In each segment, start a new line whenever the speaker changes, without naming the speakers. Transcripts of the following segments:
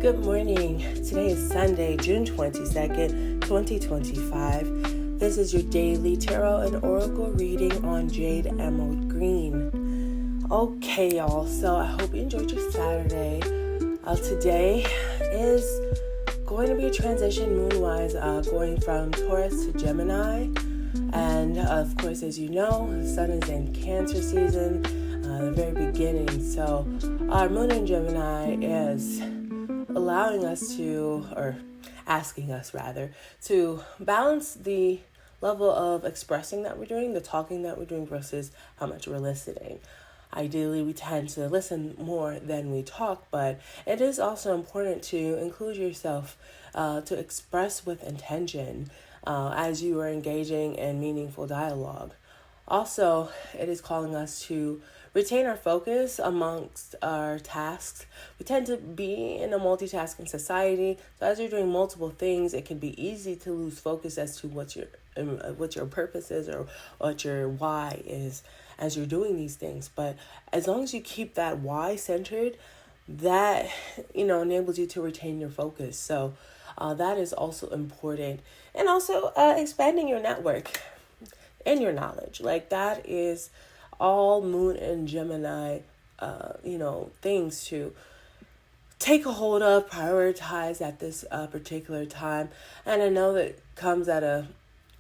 Good morning. Today is Sunday, June 22nd, 2025. This is your daily tarot and oracle reading on Jade Emerald Green. Okay, y'all. So I hope you enjoyed your Saturday. Today is going to be a transition moon-wise, going from Taurus to Gemini. And of course, as you know, the sun is in Cancer season, the very beginning. So our moon in Gemini is allowing us to, or asking us rather, to balance the level of expressing that we're doing, the talking that we're doing versus how much we're listening. Ideally, we tend to listen more than we talk, but it is also important to include yourself, to express with intention as you are engaging in meaningful dialogue. Also, it is calling us to retain our focus amongst our tasks. We tend to be in a multitasking society, so as you're doing multiple things, it can be easy to lose focus as to what your purpose is or what your why is as you're doing these things. But as long as you keep that why centered, that enables you to retain your focus. So that is also important, and also expanding your network and your knowledge. Like that is all Moon and Gemini, things to take a hold of, prioritize at this particular time. And I know that comes at a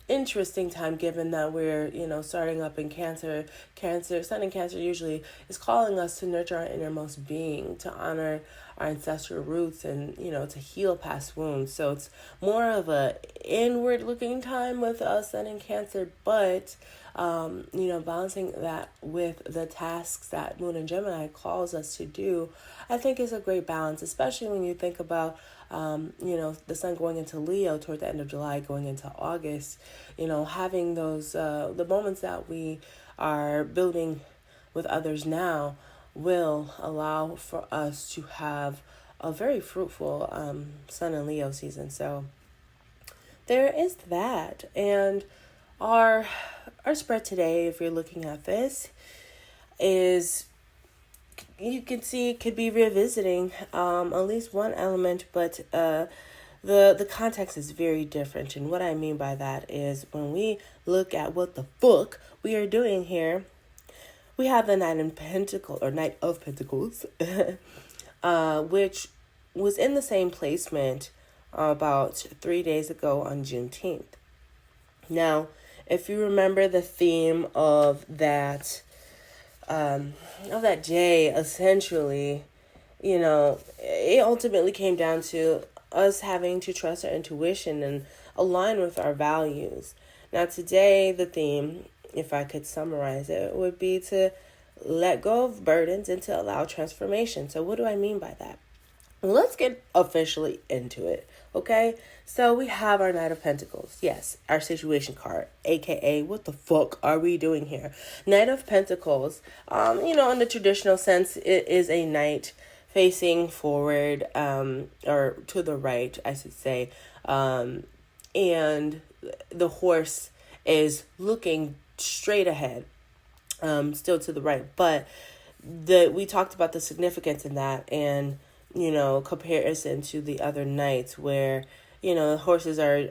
interesting time, given that we're, starting up in Cancer. Sun in Cancer usually is calling us to nurture our innermost being, to honor our ancestral roots, and, to heal past wounds. So it's more of a inward looking time with us Sun in Cancer, but balancing that with the tasks that Moon and Gemini calls us to do, I think is a great balance, especially when you think about, the sun going into Leo toward the end of July, going into August, having those, the moments that we are building with others now will allow for us to have a very fruitful Sun and Leo season. So there is that. And our spread today, if you're looking at this, is, you can see it could be revisiting at least one element, but the context is very different. And what I mean by that is, when we look at what the fuck we are doing here, we have the Knight of Pentacles, which was in the same placement about 3 days ago on Juneteenth. Now, if you remember the theme of that J, essentially, it ultimately came down to us having to trust our intuition and align with our values. Now, today, the theme, if I could summarize it, would be to let go of burdens and to allow transformation. So what do I mean by that? Well, let's get officially into it, okay? So we have our Knight of Pentacles. Yes, our situation card, aka what the fuck are we doing here? Knight of Pentacles, in the traditional sense, it is a knight facing forward, or to the right, I should say. And the horse is looking straight ahead, still to the right. But we talked about the significance in that, and comparison to the other knights where, horses are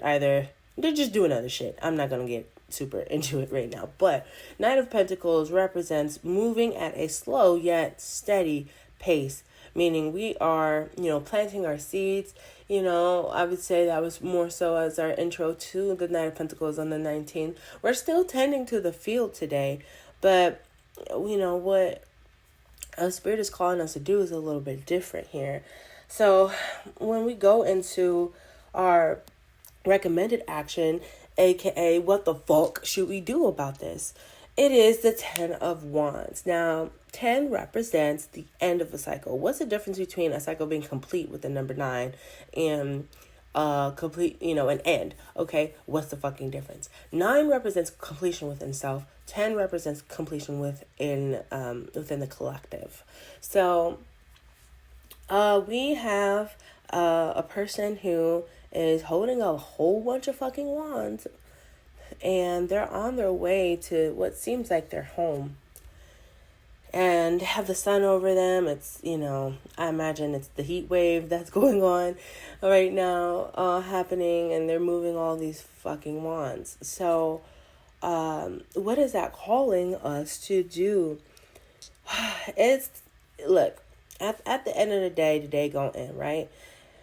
they're just doing other shit. I'm not going to get super into it right now. But Knight of Pentacles represents moving at a slow yet steady pace, meaning we are, planting our seeds. I would say that was more so as our intro to the Knight of Pentacles on the 19th. We're still tending to the field today, but, what Spirit is calling us to do is a little bit different here. So when we go into our recommended action, aka what the fuck should we do about this, it is the 10 of Wands. Now, 10 represents the end of a cycle. What's the difference between a cycle being complete with the number 9 and complete, an end? Okay, what's the fucking difference? 9 represents completion within self. 10 represents completion within the collective. So we have a person who is holding a whole bunch of fucking wands, and they're on their way to what seems like their home. and have the sun over them. It's, I imagine it's the heat wave that's going on right now, happening, and they're moving all these fucking wands. So, what is that calling us to do? It's, look, at the end of the day gonna end, right?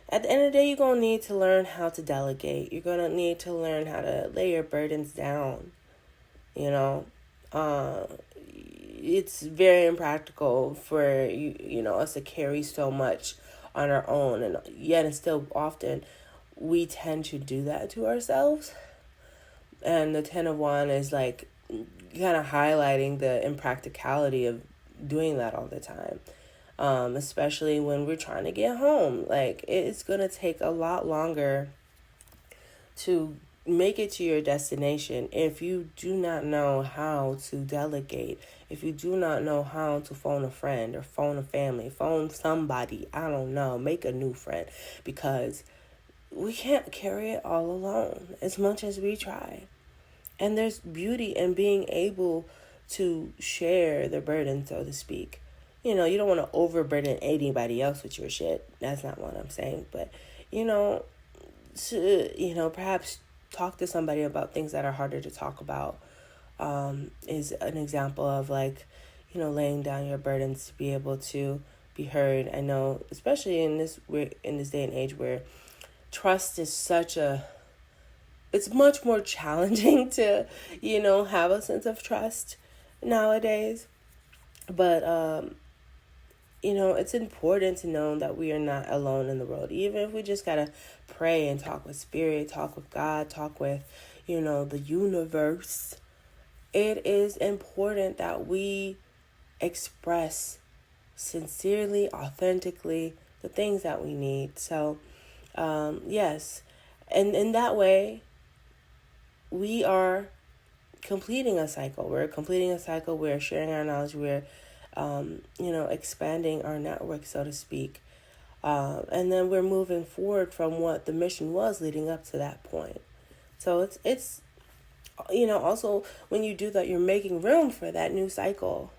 At the end of the day, you're gonna need to learn how to delegate. You're gonna need to learn how to lay your burdens down, you know. It's very impractical for us to carry so much on our own, and yet and still often we tend to do that to ourselves. And the 10 of Wands is like kind of highlighting the impracticality of doing that all the time, especially when we're trying to get home. Like, it's gonna take a lot longer to make it to your destination if you do not know how to delegate, if you do not know how to phone a friend or phone a family, phone somebody, I don't know, make a new friend, because we can't carry it all alone as much as we try. And there's beauty in being able to share the burden, so to speak. You don't want to overburden anybody else with your shit. That's not what I'm saying. But, to, perhaps talk to somebody about things that are harder to talk about, is an example of, like, laying down your burdens to be able to be heard. I know, especially in this day and age where trust is it's much more challenging to, have a sense of trust nowadays. But, it's important to know that we are not alone in the world. Even if we just got to pray and talk with spirit, talk with God, talk with, the universe. It is important that we express sincerely, authentically, the things that we need. So, yes. And in that way, we are completing a cycle. We're completing a cycle. We're sharing our knowledge. We're, expanding our network, so to speak. And then we're moving forward from what the mission was leading up to that point. So it's also when you do that, you're making room for that new cycle.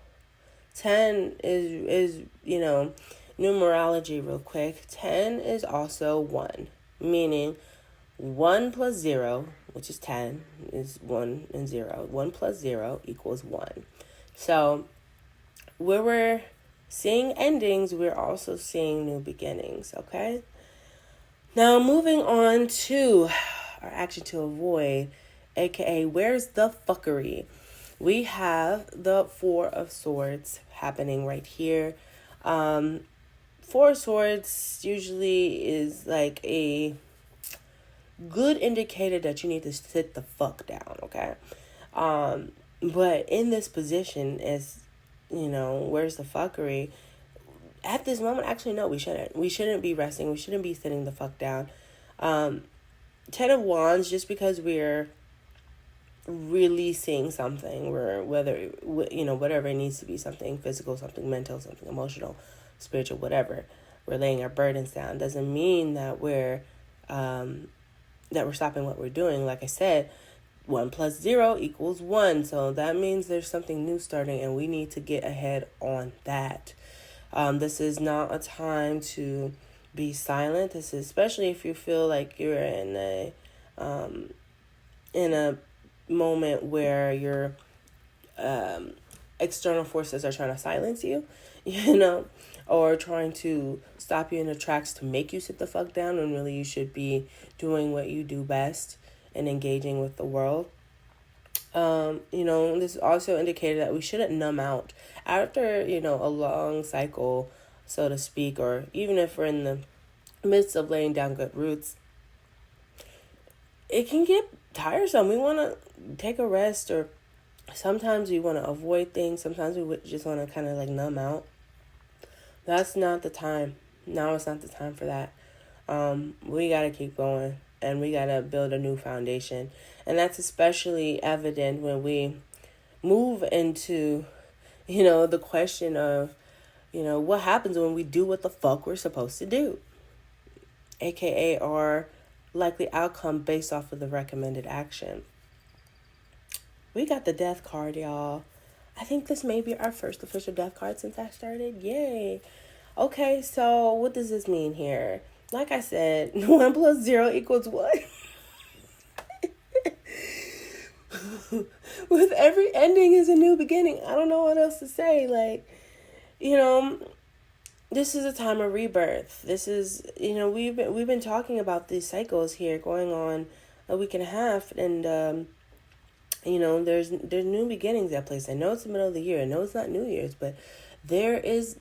10 is numerology real quick. 10 is also 1, meaning 1 plus 0, which is 10, is 1 and 0. 1 plus 0 equals 1. So where we're seeing endings, we're also seeing new beginnings, okay? Now, moving on to our action to avoid, aka where's the fuckery? We have the 4 of Swords happening right here. 4 of Swords usually is like a good indicator that you need to sit the fuck down, okay? But in this position, as where's the fuckery? At this moment, actually, no, we shouldn't. We shouldn't be resting. We shouldn't be sitting the fuck down. 10 of Wands, just because we're releasing something, whether whatever it needs to be, something physical, something mental, something emotional, spiritual, whatever, we're laying our burdens down, doesn't mean that we're stopping what we're doing. Like I said, 1 plus 0 equals 1. So that means there's something new starting, and we need to get ahead on that. This is not a time to be silent. This is especially if you feel like you're in a moment where your external forces are trying to silence you, or trying to stop you in the tracks to make you sit the fuck down, when really you should be doing what you do best and engaging with the world. This also indicated that we shouldn't numb out after, a long cycle, so to speak, or even if we're in the midst of laying down good roots. It can get tiresome. We want to take a rest, or sometimes we want to avoid things. Sometimes we just want to kind of like numb out. That's not the time. Now it's not the time for that. We got to keep going, and we got to build a new foundation. And that's especially evident when we move into, the question of, what happens when we do what the fuck we're supposed to do, aka our likely outcome based off of the recommended action. We got the Death card, y'all. I think this may be our first official death card since I started. Yay. Okay, so what does this mean here? Like I said, 1 plus 0 equals what? With every ending is a new beginning. I don't know what else to say. Like, this is a time of rebirth. This is, we've been talking about these cycles here going on a week and a half, and there's new beginnings at place. I know it's the middle of the year. I know it's not New Year's, but there is,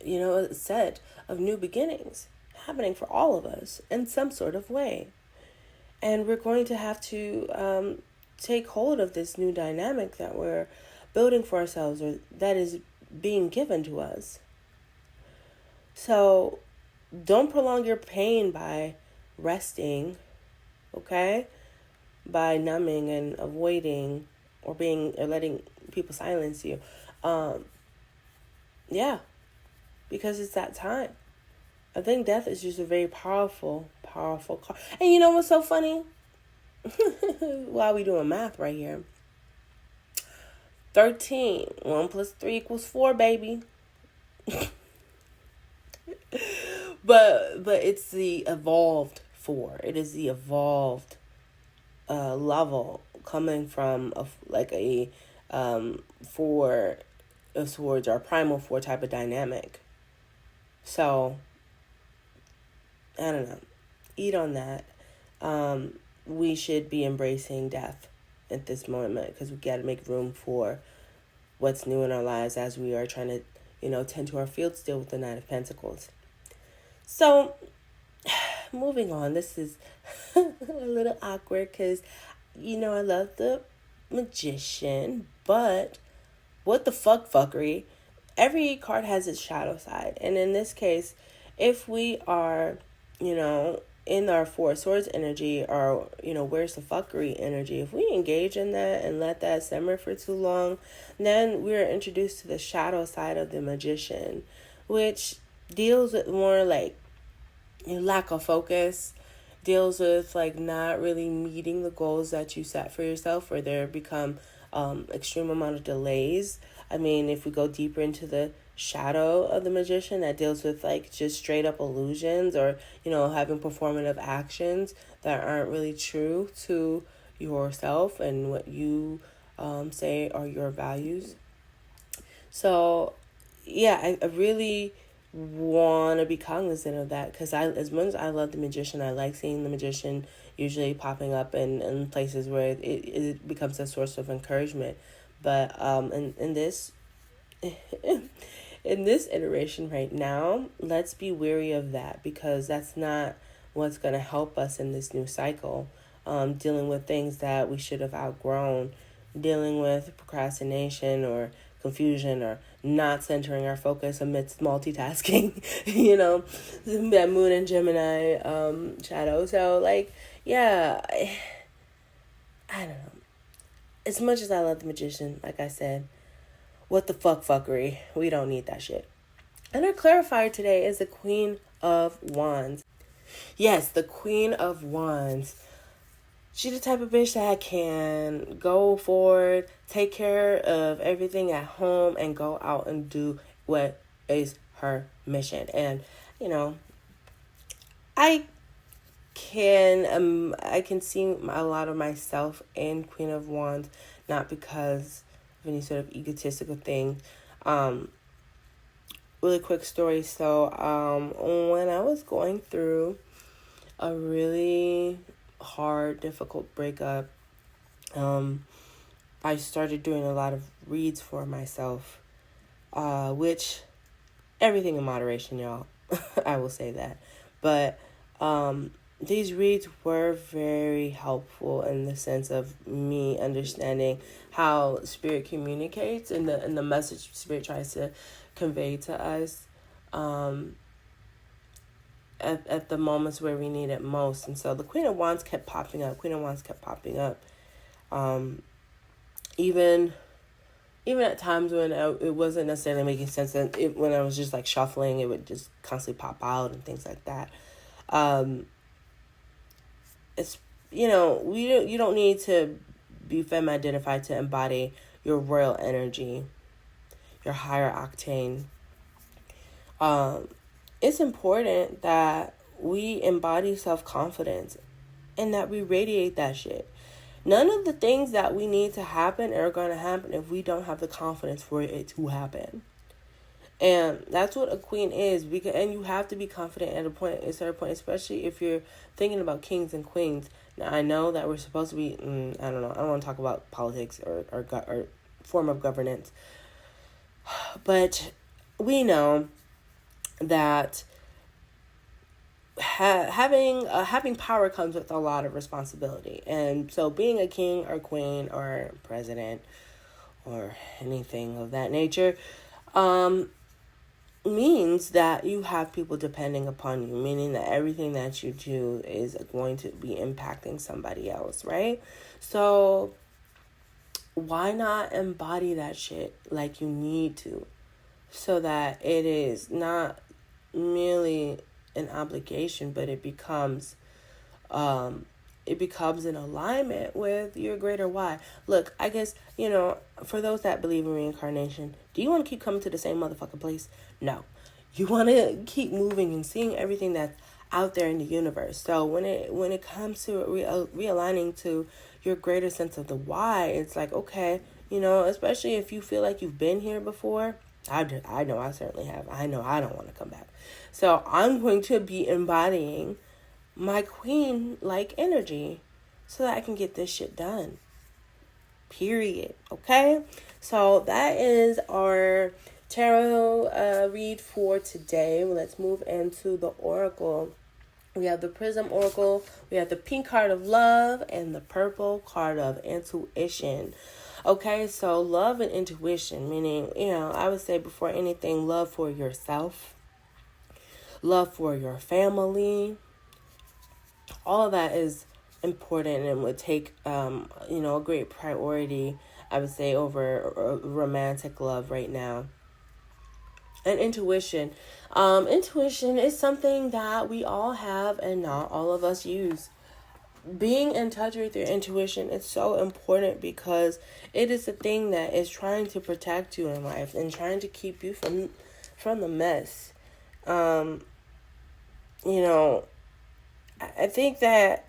a set of new beginnings happening for all of us in some sort of way. And we're going to have to take hold of this new dynamic that we're building for ourselves, or that is being given to us. So don't prolong your pain by resting, okay? By numbing and avoiding or letting people silence you. Yeah, because it's that time. I think death is just a very powerful card. And you know what's so funny? While we doing math right here. 13. 1 plus 3 equals 4, baby. But it's the evolved 4. It is the evolved level coming from a 4 of swords, or primal 4 type of dynamic. So I don't know. Eat on that. We should be embracing death at this moment, because we got to make room for what's new in our lives as we are trying to, tend to our field still with the Knight of Pentacles. So, moving on. This is a little awkward because, I love the Magician, but what the fuckery? Every card has its shadow side. And in this case, if we are, in our 4 swords energy, or, where's the fuckery energy, if we engage in that and let that simmer for too long, then we're introduced to the shadow side of the Magician, which deals with more like lack of focus, deals with like not really meeting the goals that you set for yourself, or there become extreme amount of delays. I mean, if we go deeper into the shadow of the Magician, that deals with like just straight up illusions, or having performative actions that aren't really true to yourself and what you say are your values. So yeah, I really want to be cognizant of that, because as much as I love the Magician, I like seeing the Magician usually popping up in places where it becomes a source of encouragement. But in this in this iteration right now, let's be wary of that, because that's not what's going to help us in this new cycle. Dealing with things that we should have outgrown, dealing with procrastination or confusion, or not centering our focus amidst multitasking, that Moon and Gemini shadow. So yeah, I don't know. As much as I love the Magician, like I said, what the fuckery? We don't need that shit. And our clarifier today is the Queen of Wands. Yes, the Queen of Wands. She's the type of bitch that can go forward, take care of everything at home, and go out and do what is her mission. And, I can see a lot of myself in Queen of Wands, not because of any sort of egotistical thing. Really quick story. So, when I was going through a really hard, difficult breakup, I started doing a lot of reads for myself, which everything in moderation, y'all. I will say that. But these reads were very helpful in the sense of me understanding how Spirit communicates, and the message Spirit tries to convey to us at the moments where we need it most. And so the Queen of Wands kept popping up. Even at times when it wasn't necessarily making sense, and when I was just like shuffling, it would just constantly pop out and things like that. It's you don't need to be femme identified to embody your royal energy, your higher octane. It's important that we embody self-confidence and that we radiate that shit. None of the things that we need to happen are going to happen if we don't have the confidence for it to happen. And that's what a queen is. And you have to be confident at a certain point, especially if you're thinking about kings and queens. Now, I know that we're supposed to be, I don't know. I don't want to talk about politics or form of governance. But we know that having power comes with a lot of responsibility. And so being a king or queen or president or anything of that nature means that you have people depending upon you, meaning that everything that you do is going to be impacting somebody else, right? So why not embody that shit like you need to, so that it is not merely an obligation, but it becomes in alignment with your greater why. Look, I guess, for those that believe in reincarnation, do you want to keep coming to the same motherfucking place? No. You want to keep moving and seeing everything that's out there in the universe. So when it comes to realigning to your greater sense of the why, it's like, okay, especially if you feel like you've been here before. I know I certainly have. I know I don't want to come back. So I'm going to be embodying my queen-like energy so that I can get this shit done. Period. Okay? So that is our tarot read for today. Let's move into the oracle. We have the Prism Oracle. We have the pink card of love and the purple card of intuition. Okay, so love and intuition, meaning, I would say before anything, love for yourself, love for your family. All of that is important and would take, a great priority, I would say, over romantic love right now. And intuition. Intuition is something that we all have and not all of us use. Being in touch with your intuition is so important because it is the thing that is trying to protect you in life and trying to keep you from the mess. I think that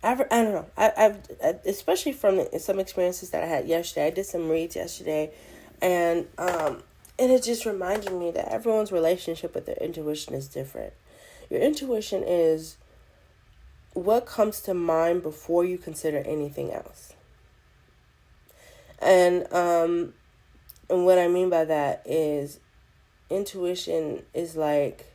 I don't know. I've especially from some experiences that I had yesterday. I did some reads yesterday, and it just reminded me that everyone's relationship with their intuition is different. Your intuition is what comes to mind before you consider anything else. And what I mean by that is intuition is like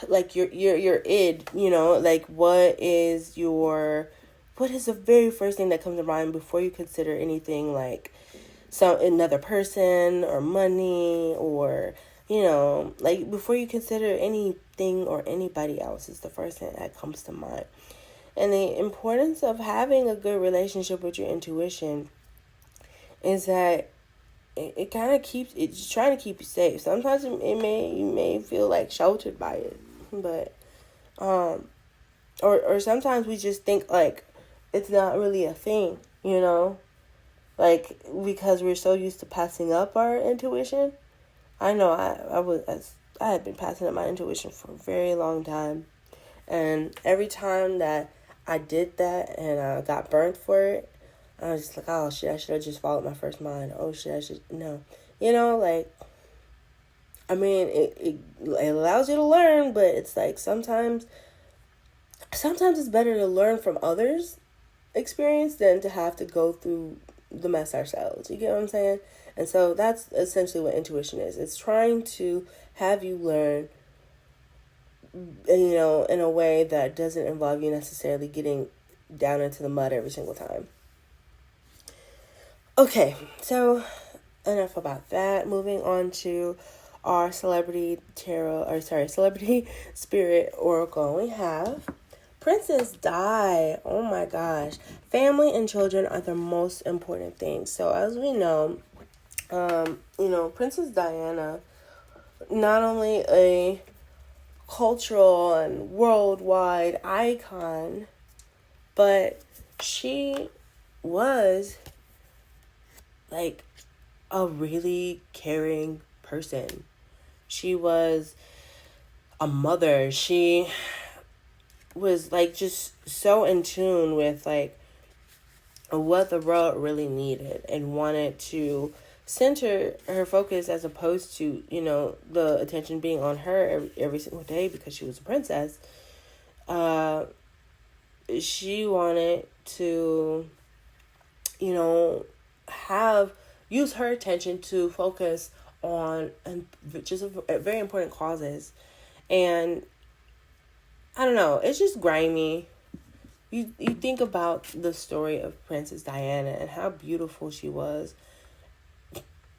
your id, like what is the very first thing that comes to mind before you consider anything, like another person or money or like before you consider anything or anybody else, is the first thing that comes to mind. And the importance of having a good relationship with your intuition is that it kind of it's trying to keep you safe. Sometimes you may feel like sheltered by it, but or sometimes we just think like it's not really a thing, like because we're so used to passing up our intuition. I know I had been passing up my intuition for a very long time, and every time that I did that and I got burnt for it, I was just like, oh shit, I should have just followed my first mind. Oh shit, I should, no. Like, I mean, it allows you to learn, but it's like sometimes it's better to learn from others' experience than to have to go through the mess ourselves. You get what I'm saying? And so that's essentially what intuition is. It's trying to have you learn, in a way that doesn't involve you necessarily getting down into the mud every single time. Okay, so enough about that. Moving on to our celebrity spirit oracle. We have Princess Di. Oh my gosh. Family and children are the most important things. So as we know, Princess Diana, not only a cultural and worldwide icon, but she was like a really caring person. She was a mother. She was like just so in tune with like what the world really needed and wanted to center her focus as opposed to, the attention being on her every single day because she was a princess. She wanted to, have use her attention to focus on just very important causes. And I don't know, it's just grimy. You think about the story of Princess Diana and how beautiful she was.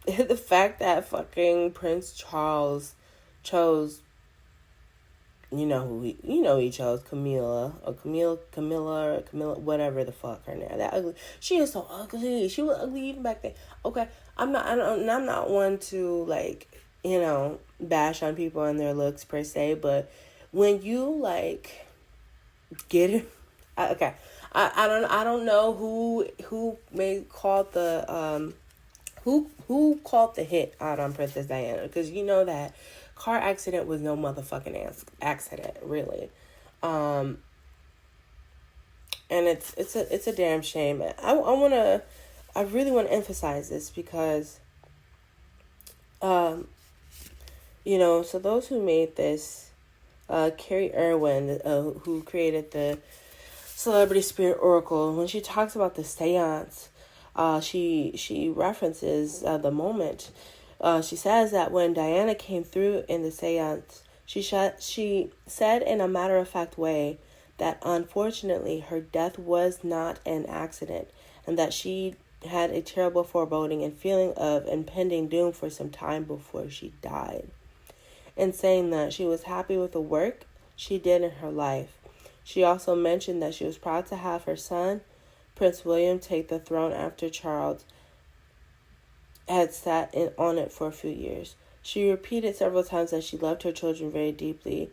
The fact that fucking Prince Charles chose, he chose Camilla or Camilla, whatever the fuck her name. That ugly. She is so ugly. She was ugly even back then. Okay, I'm not one to like, bash on people and their looks per se, but when you like get it, okay, I don't know who may call the who called the hit out on Princess Diana, because that car accident was no motherfucking accident, really. And it's a damn shame. I really want to emphasize this because so those who made this, Carrie Irwin, who created the Celebrity Spirit Oracle, when she talks about the seance, she references the moment. She says that when Diana came through in the seance, she said in a matter-of-fact way that unfortunately her death was not an accident, and that she had a terrible foreboding and feeling of impending doom for some time before she died. In saying that, she was happy with the work she did in her life. She also mentioned that she was proud to have her son, Prince William, take the throne after Charles had sat on it for a few years. She repeated several times that she loved her children very deeply,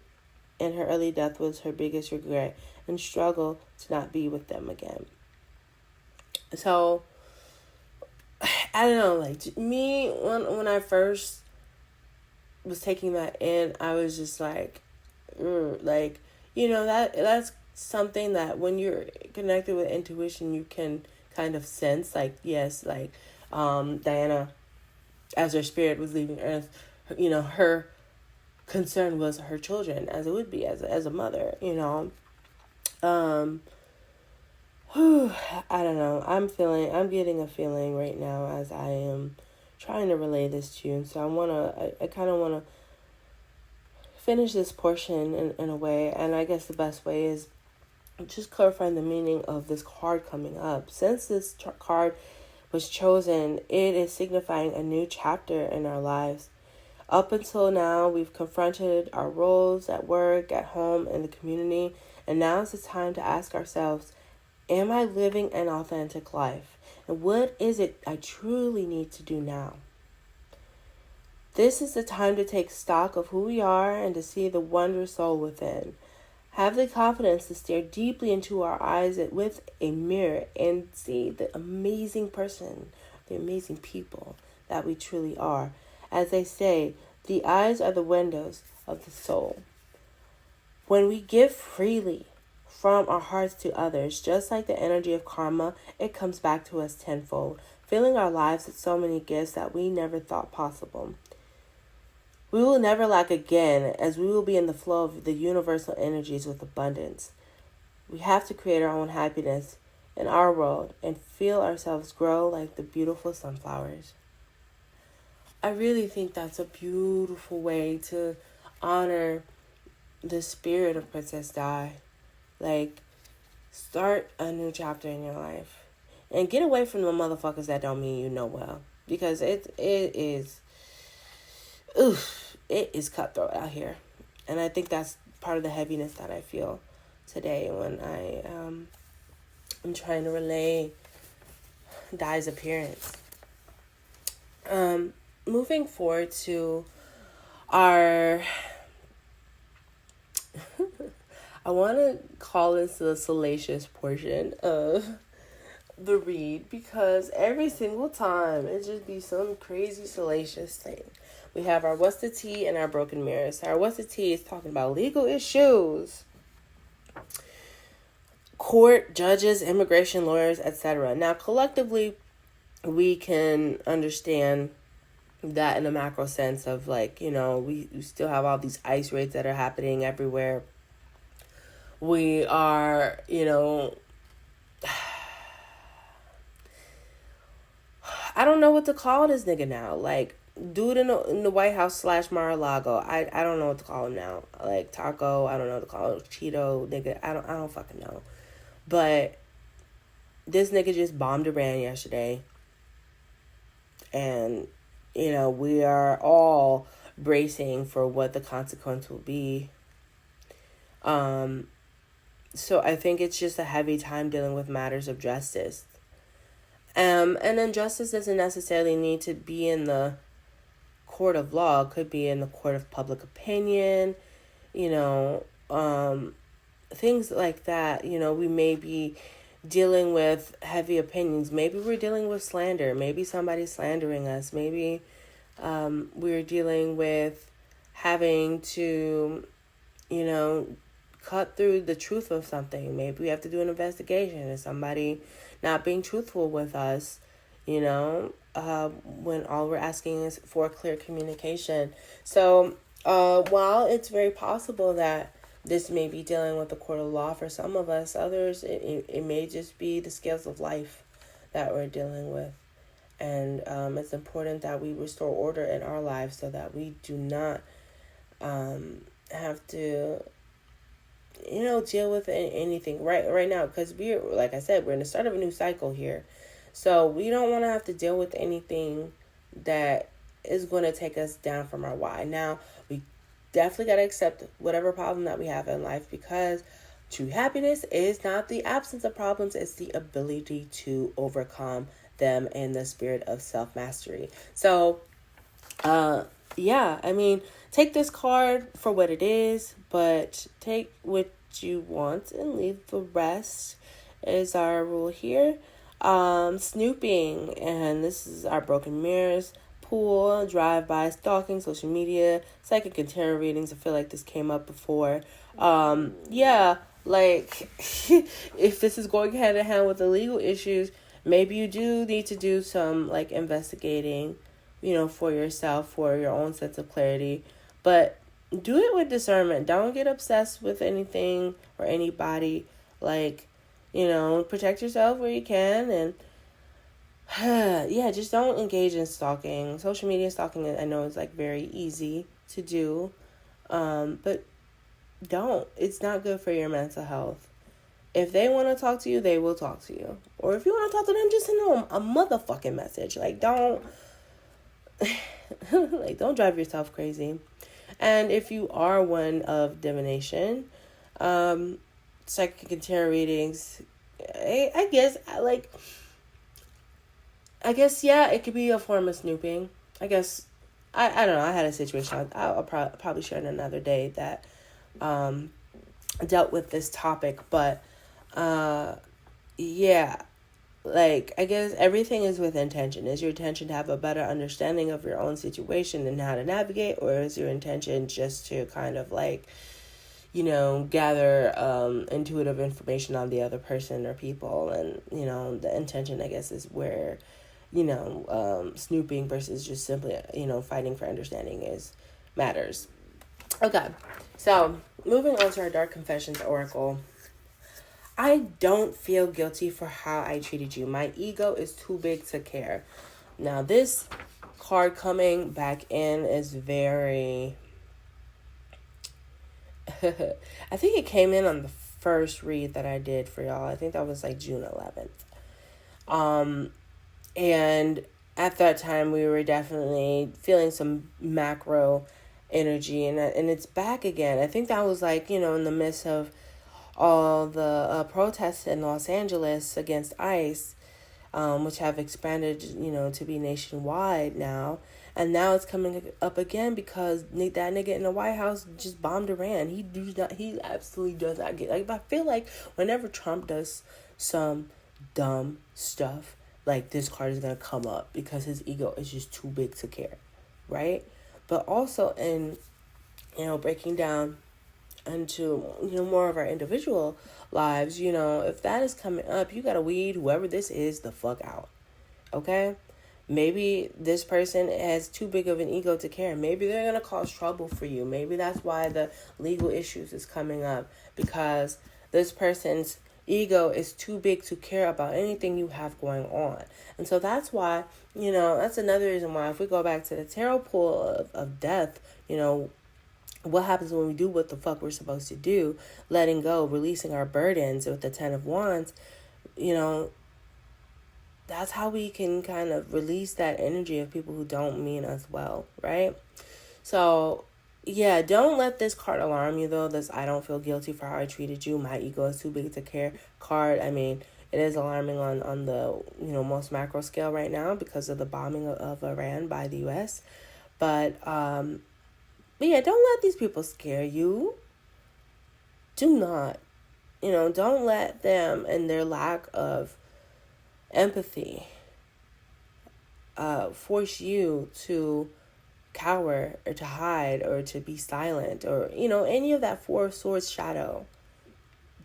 and her early death was her biggest regret and struggle to not be with them again. So, I don't know, like, me, when I first was taking that in, I was just like, that's something that when you're connected with intuition, you can kind of sense, like, yes, like, Diana, as her spirit was leaving Earth, her concern was her children, as it would be as a mother, I don't know. I'm getting a feeling right now as I am trying to relay this to you. And so I kind of want to finish this portion in a way. And I guess the best way is just clarifying the meaning of this card coming up. Since this card was chosen, it is signifying a new chapter in our lives. Up until now, we've confronted our roles at work, at home, in the community. And now is the time to ask ourselves, am I living an authentic life? And what is it I truly need to do now? This is the time to take stock of who we are and to see the wondrous soul within. Have the confidence to stare deeply into our eyes with a mirror and see the amazing person, the amazing people that we truly are. As they say, the eyes are the windows of the soul. When we give freely from our hearts to others, just like the energy of karma, it comes back to us tenfold, filling our lives with so many gifts that we never thought possible. We will never lack again, as we will be in the flow of the universal energies with abundance. We have to create our own happiness in our world and feel ourselves grow like the beautiful sunflowers. I really think that's a beautiful way to honor the spirit of Princess Di. Like, start a new chapter in your life. And get away from the motherfuckers that don't mean you know well. Because it is cutthroat out here. And I think that's part of the heaviness that I feel today when I'm trying to relay Di's appearance. Moving forward to our I want to call this the salacious portion of the read because every single time it just be some crazy salacious thing. We have our what's the tea and our broken mirrors. Our what's the tea is talking about legal issues, court, judges, immigration lawyers, etc. Now, collectively, we can understand that in a macro sense of like, we still have all these ICE raids that are happening everywhere. We are, I don't know what to call this nigga now. Like, dude in the White House / Mar-a-Lago. I don't know what to call him now. Like, Taco, I don't know what to call him. Cheeto, nigga, I don't fucking know. But this nigga just bombed Iran yesterday. And, we are all bracing for what the consequence will be. So I think it's just a heavy time dealing with matters of justice. And then justice doesn't necessarily need to be in the court of law. It could be in the court of public opinion, things like that. We may be dealing with heavy opinions. Maybe we're dealing with slander. Maybe somebody's slandering us. Maybe we're dealing with having to, cut through the truth of something. Maybe we have to do an investigation. Is somebody not being truthful with us, when all we're asking is for clear communication. So while it's very possible that this may be dealing with the court of law for some of us, others, it may just be the scales of life that we're dealing with. And it's important that we restore order in our lives so that we do not have to deal with anything right now, because we're, like I said, we're in the start of a new cycle here. So we don't want to have to deal with anything that is going to take us down from our why. Now, we definitely got to accept whatever problem that we have in life, because true happiness is not the absence of problems. It's the ability to overcome them in the spirit of self-mastery. So, take this card for what it is, but take what you want and leave the rest is our rule here. Snooping, and this is our broken mirrors, pool, drive-by, stalking, social media, psychic and tarot readings. I feel like this came up before. Like, if this is going hand in hand with the legal issues, maybe you do need to do some, like, investigating, for yourself, for your own sense of clarity. But do it with discernment. Don't get obsessed with anything or anybody. Like, protect yourself where you can. And, just don't engage in stalking. Social media stalking, I know, is, like, very easy to do. But don't. It's not good for your mental health. If they want to talk to you, they will talk to you. Or if you want to talk to them, just send them a motherfucking message. Like, don't drive yourself crazy. And if you are one of divination, psychic and tarot readings, I guess, it could be a form of snooping. I guess, I don't know. I had a situation, I'll probably share it another day, that dealt with this topic. But, I guess everything is with intention. Is your intention to have a better understanding of your own situation and how to navigate? Or is your intention just to kind of gather intuitive information on the other person or people? And, the intention, I guess, is where, snooping versus just simply, fighting for understanding matters. Okay, so moving on to our Dark Confessions Oracle. I don't feel guilty for how I treated you. My ego is too big to care. Now, this card coming back in is very... I think it came in on the first read that I did for y'all. I think that was like June 11th. And at that time, we were definitely feeling some macro energy. And it's back again. I think that was in the midst of all the protests in Los Angeles against ICE, which have expanded, to be nationwide now. And now it's coming up again because that nigga in the White House just bombed Iran. He absolutely does not get, I feel like whenever Trump does some dumb stuff, like this card is going to come up because his ego is just too big to care, right? But also in, breaking down into, more of our individual lives, if that is coming up, you got to weed whoever this is the fuck out, okay? Maybe this person has too big of an ego to care. Maybe they're going to cause trouble for you. Maybe that's why the legal issues is coming up, because this person's ego is too big to care about anything you have going on. And so that's why, that's another reason why, if we go back to the tarot pool of death, what happens when we do what the fuck we're supposed to do, letting go, releasing our burdens with the 10 of Wands, that's how we can kind of release that energy of people who don't mean us well, right? So, yeah, don't let this card alarm you, though. This I don't feel guilty for how I treated you. My ego is too big to care card. I mean, it is alarming on the, most macro scale right now because of the bombing of Iran by the U.S. But yeah, don't let these people scare you. Do not. Don't let them and their lack of empathy force you to cower or to hide or to be silent or, any of that Four of Swords shadow.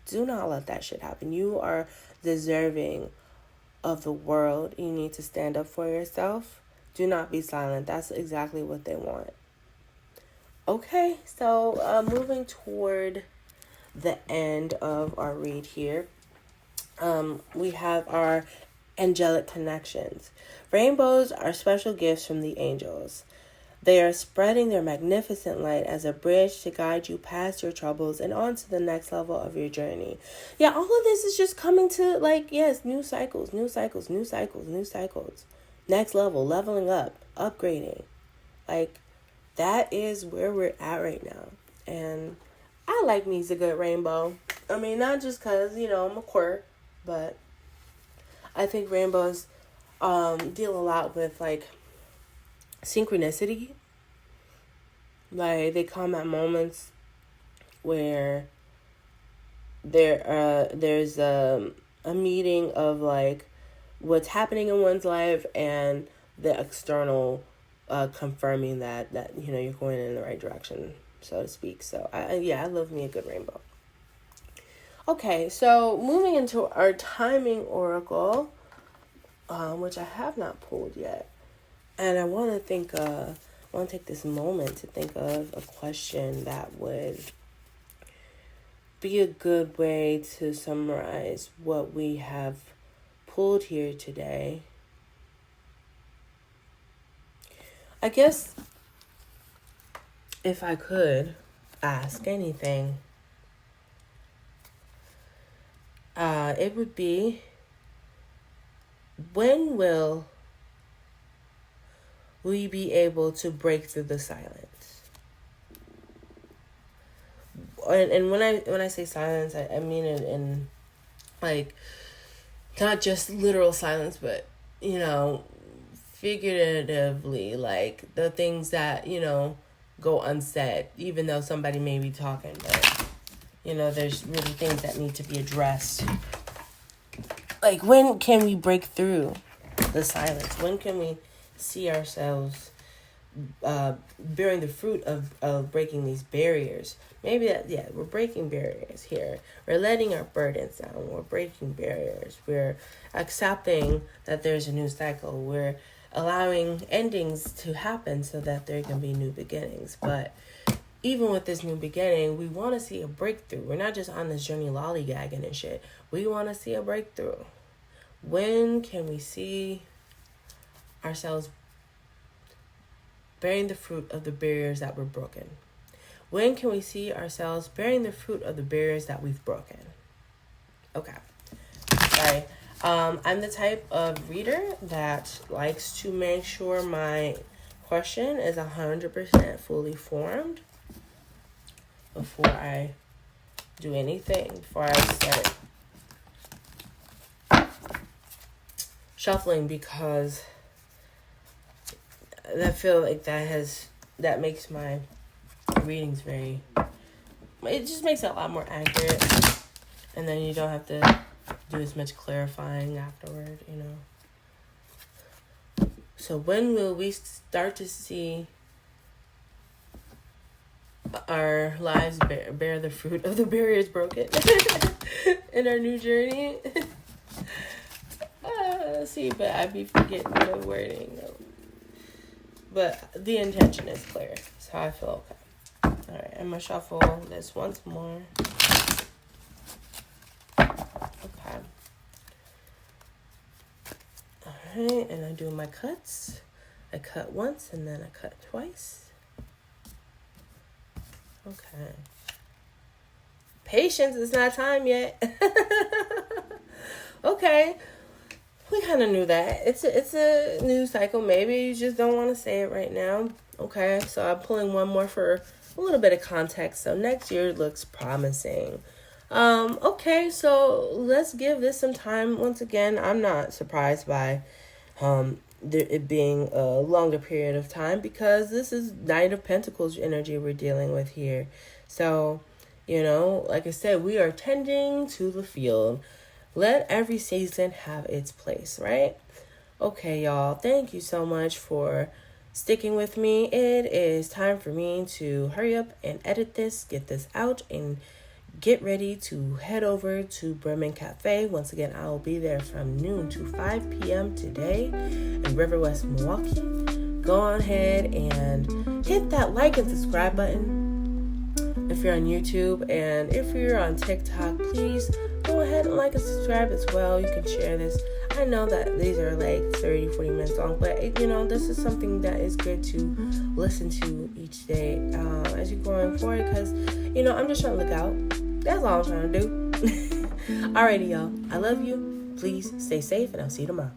Do not let that shit happen. You are deserving of the world. You need to stand up for yourself. Do not be silent. That's exactly what they want. Okay, so moving toward the end of our read here, we have our angelic connections. Rainbows are special gifts from the angels. They are spreading their magnificent light as a bridge to guide you past your troubles and on to the next level of your journey. Yeah, all of this is just coming to, new cycles. Next level, leveling up, upgrading. That is where we're at right now. And I like me's a good rainbow. I mean, not just because, I'm a quirk, but I think rainbows deal a lot with, synchronicity. They come at moments where there's a meeting of, what's happening in one's life and the external confirming that you're going in the right direction, so to speak. So I love me a good rainbow. Okay, so moving into our timing oracle, which I have not pulled yet, and I want to take this moment to think of a question that would be a good way to summarize what we have pulled here today. I guess if I could ask anything, it would be, when will we be able to break through the silence? And when I say silence, I mean it in not just literal silence, but figuratively, the things that go unsaid, even though somebody may be talking, but there's really things that need to be addressed. When can we break through the silence? When can we see ourselves bearing the fruit of breaking these barriers? Maybe we're breaking barriers here. We're letting our burdens down. We're breaking barriers. We're accepting that there's a new cycle. We're allowing endings to happen so that there can be new beginnings. But even with this new beginning, we want to see a breakthrough. We're not just on this journey lollygagging and shit. We want to see a breakthrough. When can we see ourselves bearing the fruit of the barriers that were broken? When can we see ourselves bearing the fruit of the barriers that we've broken? Okay. Sorry. I'm the type of reader that likes to make sure my question is 100% fully formed before I do anything, before I start shuffling, because I feel like that makes my readings it just makes it a lot more accurate, and then you don't have to do as much clarifying afterward, you know. So when will we start to see our lives bear the fruit of the barriers broken in our new journey? Let's see, but I'd be forgetting the wording. But the intention is clear. So I feel okay. All right, I'm going to shuffle this once more. Okay. All right, and I do my cuts. I cut once and then I cut twice. Okay. Patience, it's not time yet. Okay. We kind of knew that. It's a new cycle. Maybe you just don't want to say it right now. Okay, so I'm pulling one more for a little bit of context. So next year looks promising. Okay, so let's give this some time. Once again, I'm not surprised by it being a longer period of time because this is Knight of Pentacles energy we're dealing with here. So, you know, like I said, we are tending to the field. Let every season have its place, right? Okay, y'all. Thank you so much for sticking with me. It is time for me to hurry up and edit this, get this out, and get ready to head over to Bremen Cafe. Once again, I will be there from noon to 5 p.m. today in River West, Milwaukee. Go on ahead and hit that like and subscribe button if you're on YouTube, and if you're on TikTok, please go ahead and like and subscribe as well. You can share this. I know that these are like 30-40 minutes long, but you know, this is something that is good to listen to each day as you're going forward, because you know, I'm just trying to look out. That's all I'm trying to do. Alrighty, y'all. I love you. Please stay safe, and I'll see you tomorrow.